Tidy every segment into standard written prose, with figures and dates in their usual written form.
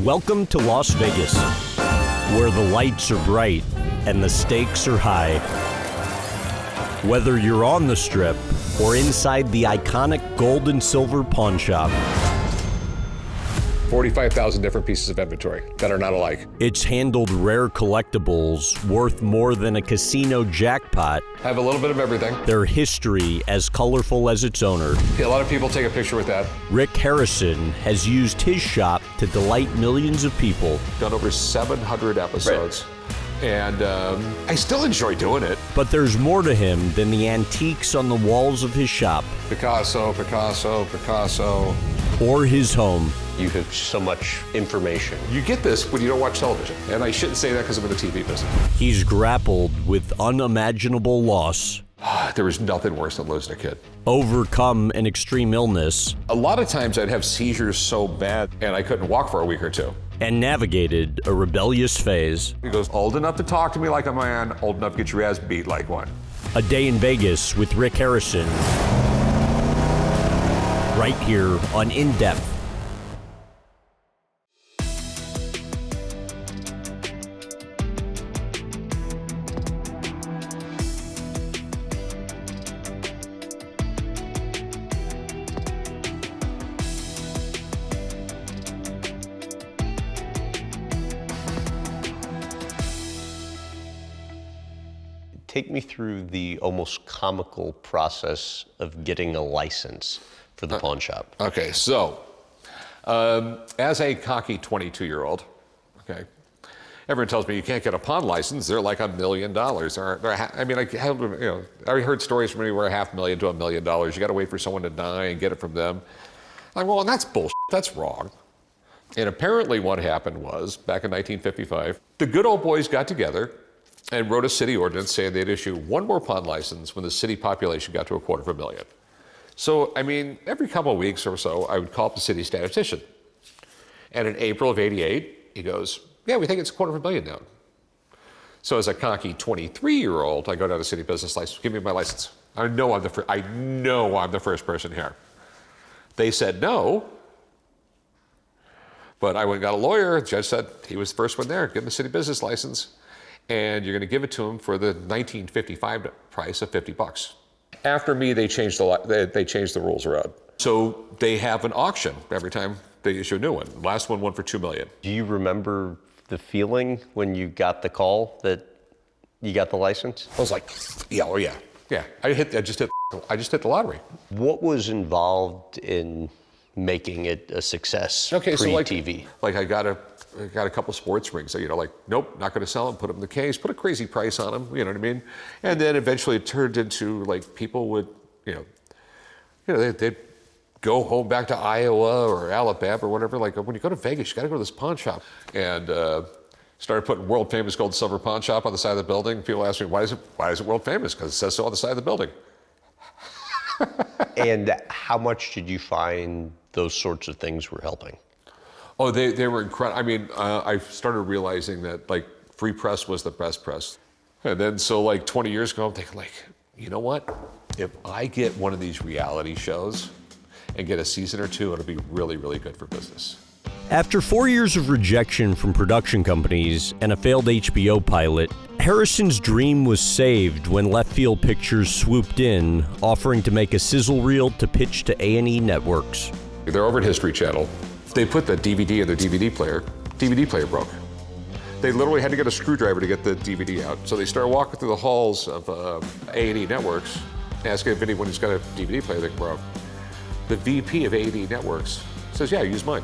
Welcome to Las Vegas, where the lights are bright and the stakes are high. Whether you're on the Strip or inside the iconic gold and silver pawn shop, 45,000 different pieces of inventory that are not alike. it's handled rare collectibles worth more than a casino jackpot, I have a little bit of everything. their history as colorful as its owner. Yeah, a lot of people take a picture with that. Rick Harrison has used his shop to delight millions of people, Done over 700 episodes. And I still enjoy doing it. but there's more to him than the antiques on the walls of his shop Picasso, Picasso, Picasso. or his home. You have so much information. You get this when you don't watch television. And I shouldn't say that because I'm in the TV business. He's grappled with unimaginable loss, There was nothing worse than losing a kid. overcome an extreme illness, A lot of times I'd have seizures so bad and I couldn't walk for a week or two. and navigated a rebellious phase. He goes, old enough to talk to me like a man, old enough to get your ass beat like one. A Day in Vegas with Rick Harrison, right here on In Depth. Take me through the almost comical process of getting a license for the pawn shop. Okay, so as a cocky 22-year-old, okay, everyone tells me you can't get a pawn license. They're like $1 million. I heard stories from anywhere $500,000 to $1 million. You got to wait for someone to die and get it from them. I'm like, well, that's bullshit. That's wrong. And apparently, what happened was back in 1955, the good old boys got together and wrote a city ordinance saying they'd issue one more pawn license when the city population got to 250,000. So, I mean, every couple of weeks or so, I would call up the city statistician. And in April of '88, he goes, yeah, we think it's 250,000 now. So as a cocky 23-year-old, I go down to city business license, give me my license. I know I'm the first person here. They said no, but I went and got a lawyer. The judge said he was the first one there, give him the city business license. And you're going to give it to him for the 1955 price of $50. After me, they changed the rules around. So they have an auction every time they issue a new one. Last one went for $2 million. Do you remember the feeling when you got the call that you got the license? I was like, yeah, oh yeah, yeah. I just hit the lottery. What was involved in making it a success Okay, so pre-TV? like I got a couple sports rings. Nope, not going to sell them. Put them in the case. Put a crazy price on them. You know what I mean? And then eventually it turned into like people would, they'd go home back to Iowa or Alabama or whatever. Like when you go to Vegas, you got to go to this pawn shop. And started putting world famous gold and silver pawn shop on the side of the building. People ask me, why is it world famous? Because it says so on the side of the building. And how much did you find those sorts of things were helping? Oh, they were incredible. I mean, I started realizing that like free press was the best press. And then so like 20 years ago, I'm thinking like, you know what? If I get one of these reality shows and get a season or two, it'll be really, really good for business. After 4 years of rejection from production companies and a failed HBO pilot, Harrison's dream was saved when Left Field Pictures swooped in, offering to make a sizzle reel to pitch to A&E networks. They're over at History Channel. They put the DVD in their DVD player. DVD player broke. They literally had to get a screwdriver to get the DVD out. So they started walking through the halls of A&E networks, asking if anyone who's got a DVD player that can borrow. The VP of A&E networks says, yeah, use mine.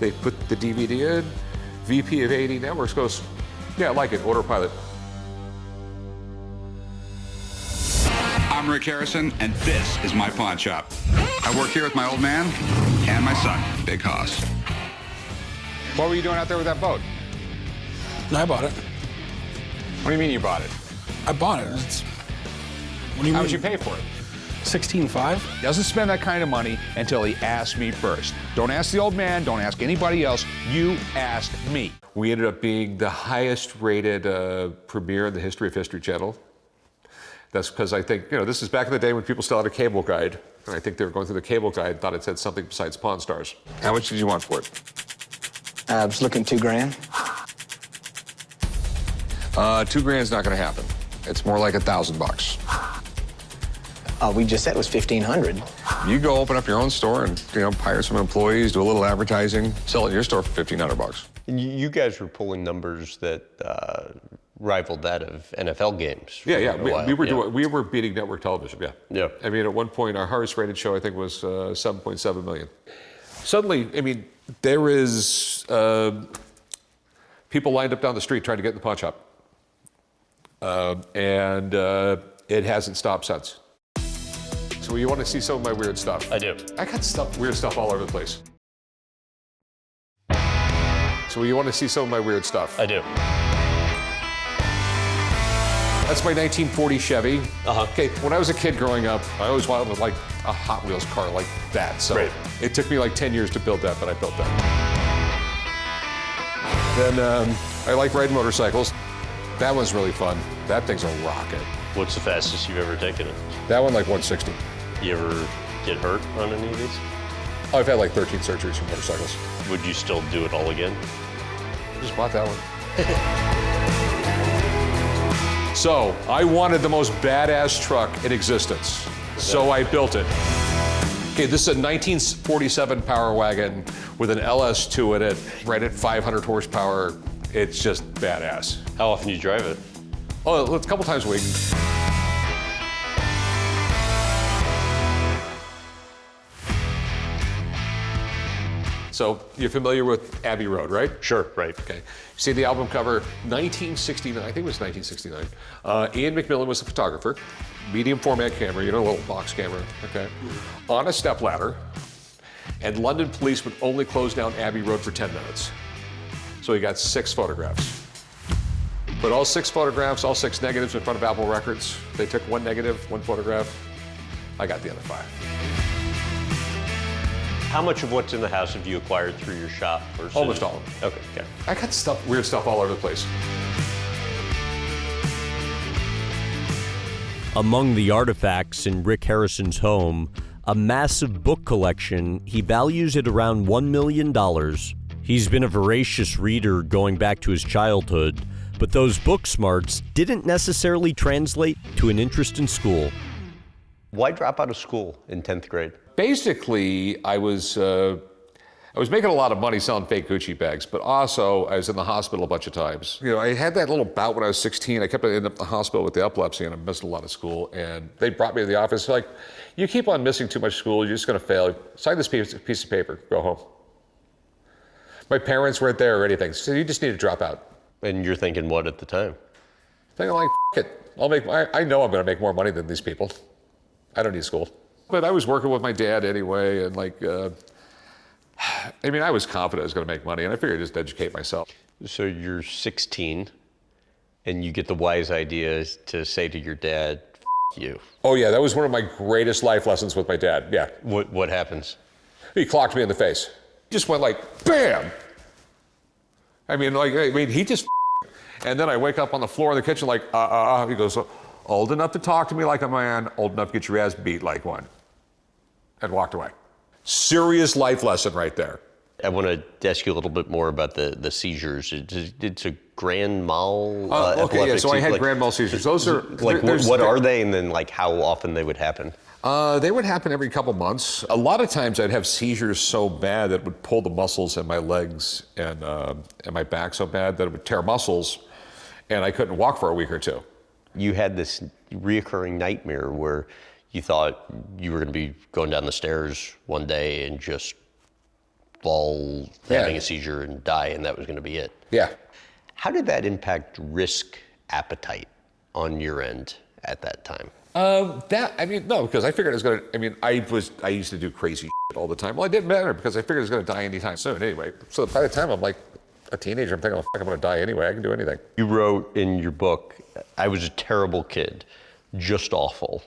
They put the DVD in. VP of A&E networks goes, yeah, I like it, order pilot. I'm Rick Harrison, and this is my pawn shop. I work here with my old man and my son, Big Hoss. What were you doing out there with that boat? I bought it. What do you mean you bought it? I bought it. What do you How mean? much you pay for it? $16,500. Doesn't spend that kind of money until he asks me first. Don't ask the old man, don't ask anybody else. You ask me. We ended up being the highest rated premiere in the history of History Channel. That's because I think, this is back in the day when people still had a cable guide. And I think they were going through the cable guide and thought it said something besides Pawn Stars. How much did you want for it? I was looking $2,000. $2,000's not going to happen. It's more like $1,000. We just said it was $1,500. You go open up your own store and hire some employees, do a little advertising, sell it in your store for $1,500. And you guys were pulling numbers that rivaled that of NFL games. Yeah. We were beating network television. Yeah. I mean, at one point, our highest rated show I think was 7.7 million. Suddenly, I mean, there is people lined up down the street trying to get in the pawn shop, and it hasn't stopped since. So you want to see some of my weird stuff? I do. I got weird stuff all over the place. So you want to see some of my weird stuff? I do. That's my 1940 Chevy. Okay, when I was a kid growing up, I always wanted like a Hot Wheels car like that. So it took me like 10 years to build that, but I built that. Then I like riding motorcycles. That one's really fun. That thing's a rocket. What's the fastest you've ever taken it? That one like 160. You ever get hurt on any of these? Oh, I've had like 13 surgeries for motorcycles. Would you still do it all again? Just bought that one. So I wanted the most badass truck in existence. So I built it. Okay, this is a 1947 Power Wagon with an LS2 in it, right at 500 horsepower. It's just badass. How often do you drive it? Oh, a couple times a week. So you're familiar with Abbey Road, right? Sure, right. Okay. See the album cover, 1969, I think it was 1969. Ian McMillan was the photographer, medium format camera, a little box camera, okay, on a stepladder, and London police would only close down Abbey Road for 10 minutes. So he got 6 photographs. Put all 6 photographs, all 6 negatives in front of Apple Records. They took 1 negative, 1 photograph. I got the other 5. How much of what's in the house have you acquired through your shop versus? Almost all of it. Okay. I got weird stuff all over the place. Among the artifacts in Rick Harrison's home, a massive book collection he values at around $1 million. He's been a voracious reader going back to his childhood, but those book smarts didn't necessarily translate to an interest in school. Why drop out of school in 10th grade? Basically, I was making a lot of money selling fake Gucci bags, but also I was in the hospital a bunch of times. I had that little bout when I was 16. I kept ending up in the hospital with the epilepsy, and I missed a lot of school. And they brought me to the office, like, you keep on missing too much school, you're just going to fail. Sign this piece of paper, go home. My parents weren't there or anything, so you just need to drop out. And you're thinking what at the time? Thinking like, F it, I know I'm going to make more money than these people. I don't need school. But I was working with my dad anyway, and I was confident I was going to make money, and I figured I'd just educate myself. So you're 16, and you get the wise idea to say to your dad, F you. Oh yeah, that was one of my greatest life lessons with my dad, yeah. What happens? He clocked me in the face. He just went like, bam! He just and then I wake up on the floor in the kitchen like, He goes, old enough to talk to me like a man, old enough to get your ass beat like one. And walked away. Serious life lesson right there. I want to ask you a little bit more about the seizures. It's a grand mal okay, yeah, so I had grand mal seizures. Those are... what are they, and then how often they would happen? They would happen every couple months. A lot of times I'd have seizures so bad that it would pull the muscles in my legs and my back so bad that it would tear muscles, and I couldn't walk for a week or 2. You had this reoccurring nightmare where you thought you were going to be going down the stairs one day and just fall, having a seizure and die, and that was going to be it. Yeah. How did that impact risk appetite on your end at that time? No, because I figured I was going to, I used to do crazy shit all the time. Well, it didn't matter because I figured I was going to die anytime soon anyway. So by the time I'm like a teenager, I'm thinking, oh, I'm going to die anyway. I can do anything. You wrote in your book, I was a terrible kid, just awful.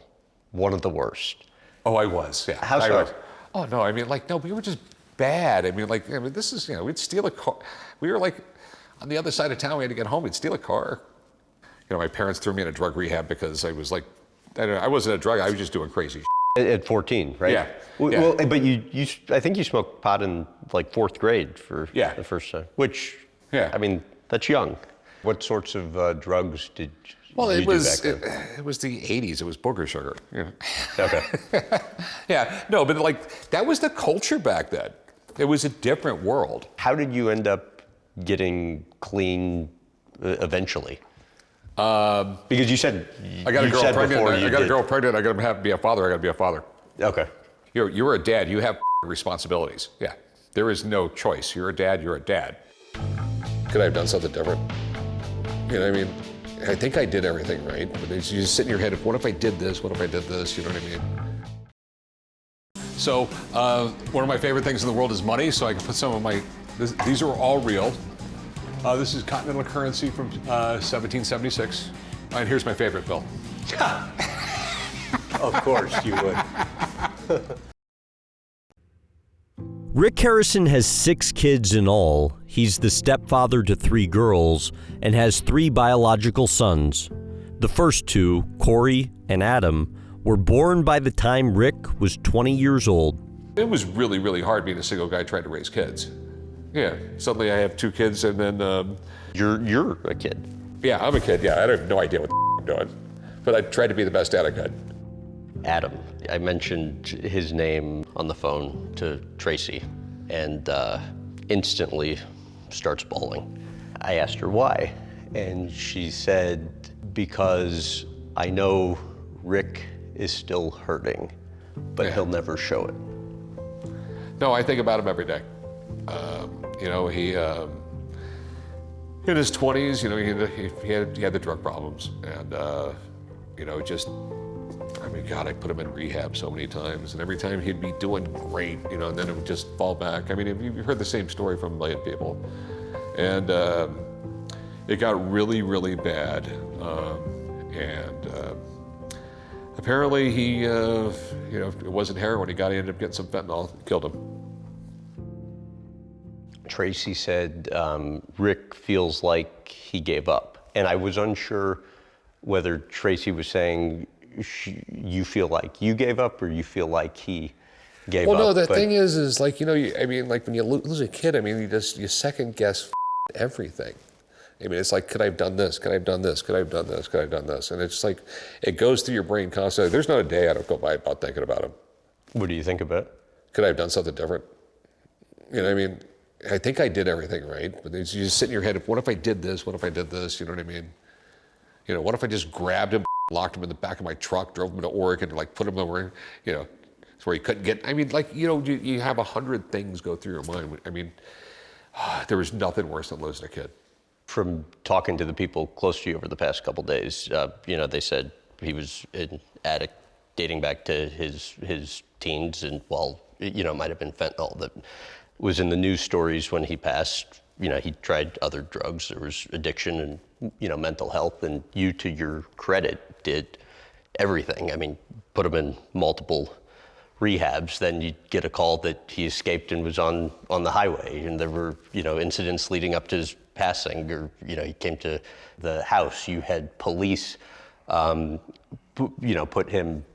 One of the worst. Oh, I was, yeah. How so? Oh, no, no, we were just bad. This is, we'd steal a car. We were like on the other side of town. We had to get home. We'd steal a car. My parents threw me in a drug rehab because I was like, I wasn't a drug. I was just doing crazy shit. At 14, right? Yeah. Well, but I think you smoked pot in like 4th grade for Yeah. the first time, which, Yeah. I mean, that's young. What sorts of drugs did Well, you it do was back then? it was the 80s. It was booger sugar. You know? Okay. Yeah. No, but like that was the culture back then. It was a different world. How did you end up getting clean eventually? Because you said I got a you girl said pregnant. before I you got a did- girl pregnant. I got to be a father. I got to be a father. Okay. You're a dad. You have responsibilities. Yeah. There is no choice. You're a dad. You're a dad. Could I have done something different? You know what I mean? I think I did everything right. But you just sit in your head, what if I did this? What if I did this? You know what I mean? So one of my favorite things in the world is money. So I can put some of my, these are all real. This is continental currency from 1776. And here's my favorite bill. Of course you would. Rick Harrison has 6 kids in all. He's the stepfather to 3 girls and has 3 biological sons. The first 2, Corey and Adam, were born by the time Rick was 20 years old. It was really, really hard being a single guy trying to raise kids. Yeah, suddenly I have 2 kids and then... You're a kid. Yeah, I'm a kid. Yeah, I have no idea what I'm doing. But I tried to be the best dad I could. Adam. I mentioned his name on the phone to Tracy and instantly starts bawling. I asked her why, and she said, because I know Rick is still hurting, but he'll never show it. No, I think about him every day. You know, he in his 20s, you know, he had the drug problems, and you know, just, I mean, God, I put him in rehab so many times, and every time he'd be doing great, you know, and then it would just fall back. I mean, you've heard the same story from a million people, and it got really, really bad, and apparently he, you know, it wasn't heroin. He ended up getting some fentanyl, killed him. Tracy said Rick feels like he gave up. And I was unsure whether Tracy was saying you feel like you gave up or you feel like he gave up. Well, no, the thing is like, you know, I mean, like when you lose a kid, I mean, you second guess everything. I mean, it's like, could I have done this? Could I have done this? Could I have done this? Could I have done this? And it's like, it goes through your brain constantly. There's not a day I don't go by about thinking about him. What do you think about? Could I have done something different? You know what I mean? I think I did everything right, but you just sit in your head, what if I did this? What if I did this? You know what I mean? You know, what if I just grabbed him, locked him in the back of my truck, drove him to Oregon, and like put him over, you know, where he couldn't get, I mean, like, you know, you have 100 things go through your mind. I mean, there was nothing worse than losing a kid. From talking to the people close to you over the past couple days, you know, they said he was an addict dating back to his teens, and while, you know, it might have been fentanyl that was in the news stories when he passed. You know, he tried other drugs. There was addiction and, you know, mental health, and you, to your credit, did everything. I mean, put him in multiple rehabs, then you get a call that he escaped and was on the highway, and there were, you know, incidents leading up to his passing, or, you know, he came to the house. You had police, you know, put him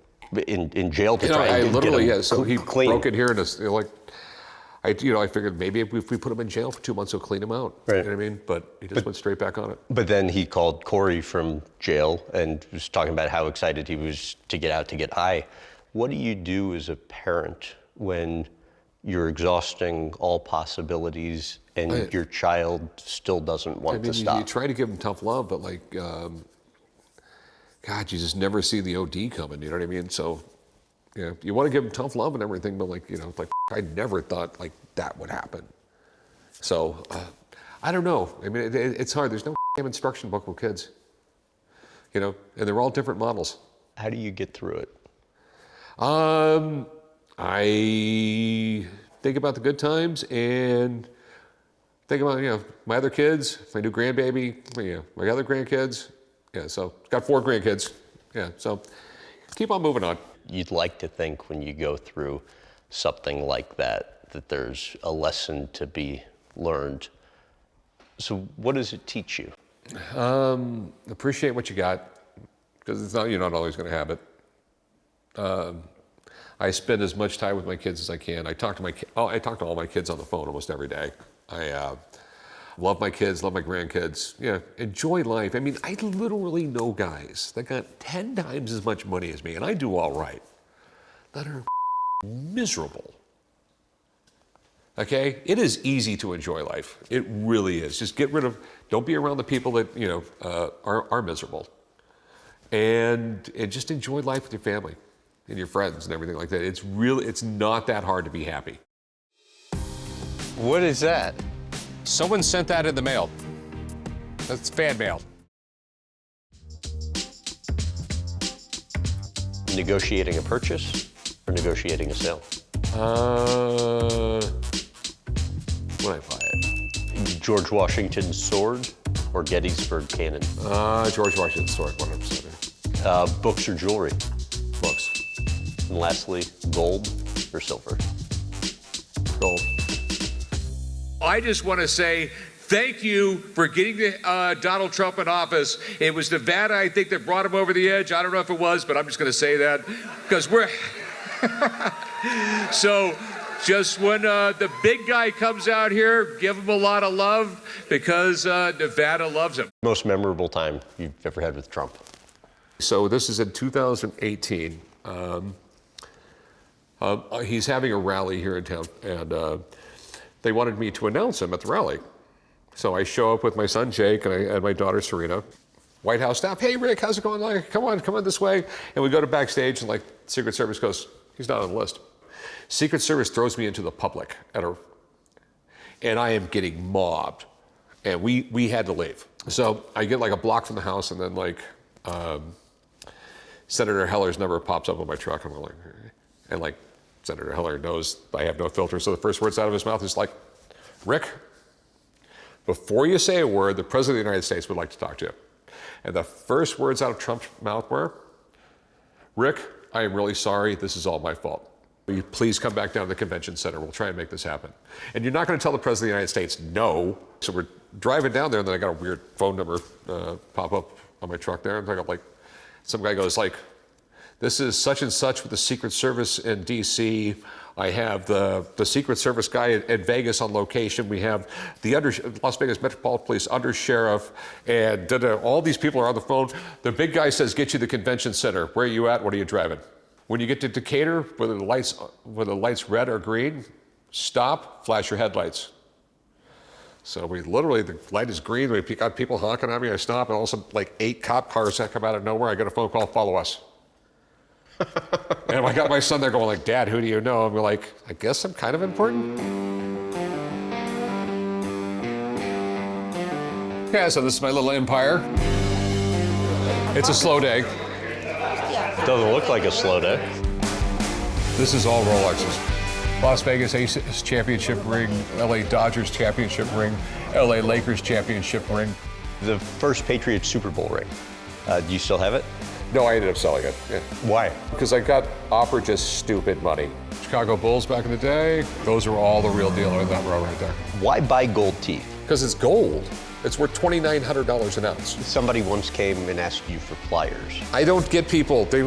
in jail to try and get him so he clean. broke it here, and like, I figured maybe if we put him in jail for 2 months, he'll clean him out. Right. You know what I mean? But he just went straight back on it. But then he called Corey from jail and was talking about how excited he was to get out to get high. What do you do as a parent when you're exhausting all possibilities and your child still doesn't want to stop? You try to give him tough love, but like, God, you just never see the OD coming. You know what I mean? So, yeah, you want to give him tough love and everything, but like, you know, like I never thought like that would happen. So, I don't know. I mean, it's hard. There's no instruction book with kids, you know, and they're all different models. How do you get through it? I think about the good times and think about, you know, my other kids, my new grandbaby, my other grandkids. Yeah, so got 4 grandkids. Yeah, so keep on moving on. You'd like to think when you go through something like that there's a lesson to be learned. So what does it teach you? Appreciate what you got, because you're not always going to have it. I spend as much time with my kids as I can. I talk to all my kids on the phone almost every day. I love my kids, love my grandkids. Yeah, enjoy life. I mean, I literally know guys that got 10 times as much money as me, and I do all right, that are miserable. Okay? It is easy to enjoy life. It really is. Just don't be around the people that, are miserable. And just enjoy life with your family and your friends and everything like that. It's not that hard to be happy. What is that? Someone sent that in the mail. That's fan mail. Negotiating a purchase or negotiating a sale? When I buy it. George Washington's sword or Gettysburg cannon? George Washington's sword, 100%. Books or jewelry? Books. And lastly, gold or silver? Gold. I just want to say thank you for getting Donald Trump in office. It was Nevada, I think, that brought him over the edge. I don't know if it was, but I'm just going to say that because we're... So just when the big guy comes out here, give him a lot of love because Nevada loves him. Most memorable time you've ever had with Trump? So this is in 2018. He's having a rally here in town, and they wanted me to announce him at the rally. So I show up with my son Jake and my daughter Serena. White House staff, hey Rick, how's it going? Like, come on this way. And we go to backstage, and like Secret Service goes, he's not on the list. Secret Service throws me into the public and I am getting mobbed. And we had to leave. So I get like a block from the house, and then like Senator Heller's number pops up on my truck. I'm like, and like Senator Heller knows I have no filter. So the first words out of his mouth is like, Rick, before you say a word, the President of the United States would like to talk to you. And the first words out of Trump's mouth were, Rick, I am really sorry. This is all my fault. Will you please come back down to the convention center? We'll try and make this happen. And you're not going to tell the President of the United States no. So we're driving down there, and then I got a weird phone number pop up on my truck there. And I got like, some guy goes like, this is such and such with the Secret Service in D.C. I have the Secret Service guy in Vegas on location. We have the Las Vegas Metropolitan Police undersheriff, and all these people are on the phone. The big guy says, get you to the convention center. Where are you at? What are you driving? When you get to Decatur, whether the light's red or green, stop, flash your headlights. So the light is green. We got people honking at me. I stop, and all of a sudden, like 8 cop cars that come out of nowhere. I get a phone call, follow us. And I got my son there going like, Dad, who do you know? And we're like, I guess I'm kind of important. Yeah, so this is my little empire. It's a slow day. Doesn't look like a slow day. This is all Rolexes. Las Vegas Aces championship ring, LA Dodgers championship ring, LA Lakers championship ring. The first Patriots Super Bowl ring. Do you still have it? No, I ended up selling it. Yeah. Why? Because I got offered just stupid money. Chicago Bulls back in the day, those are all the real deal in that row right there. Why buy gold teeth? Because it's gold. It's worth $2,900 an ounce. Somebody once came and asked you for pliers. I don't get people, they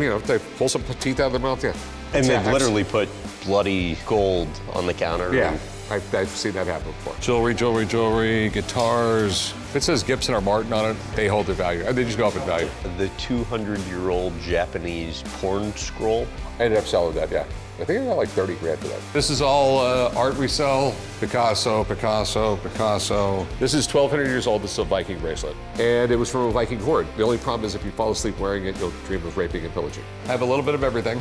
pull some teeth out of their mouth, yeah. And they've literally put bloody gold on the counter. Yeah, I've seen that happen before. Jewelry, guitars. If it says Gibson or Martin on it, they hold their value. They just go up in value. The 200-year-old Japanese porn scroll. I ended up selling that, yeah. I think I got like 30 grand for that. This is all art we sell. Picasso. This is 1,200 years old. This is a Viking bracelet. And it was from a Viking horde. The only problem is if you fall asleep wearing it, you'll dream of raping and pillaging. I have a little bit of everything.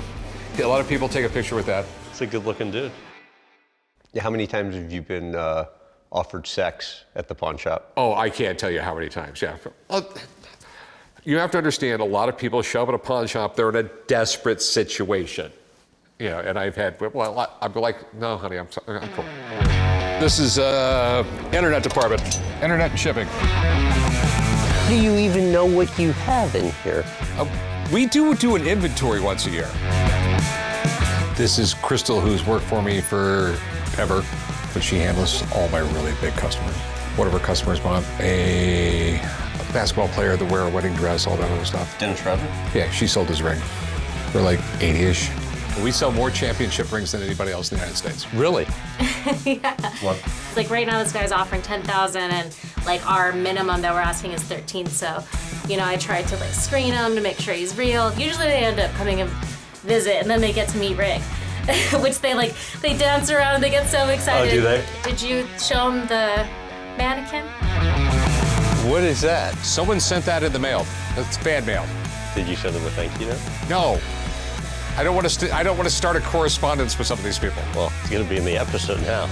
A lot of people take a picture with that. It's a good-looking dude. How many times have you been offered sex at the pawn shop? Oh, I can't tell you how many times, yeah. You have to understand, a lot of people show up at a pawn shop, they're in a desperate situation. Yeah, and I've had, I'm like, no, honey, I'm cool. This is internet department, internet and shipping. Do you even know what you have in here? We do an inventory once a year. This is Crystal, who's worked for me forever, but she handles all my really big customers. Whatever customers want, a basketball player to wear a wedding dress, all that other stuff. Dennis Rodman? Yeah, she sold his ring for like 80-ish. We sell more championship rings than anybody else in the United States. Really? Yeah. What? Like right now, this guy's offering 10,000, and like our minimum that we're asking is 13. So, you know, I tried to like screen him to make sure he's real. Usually they end up coming and visit, and then they get to meet Rick, which they dance around and they get so excited. Oh, do they? Did you show him the mannequin? What is that? Someone sent that in the mail. That's fan mail. Did you send them a thank you note? No. I don't want to start a correspondence with some of these people. Well, it's going to be in the episode now.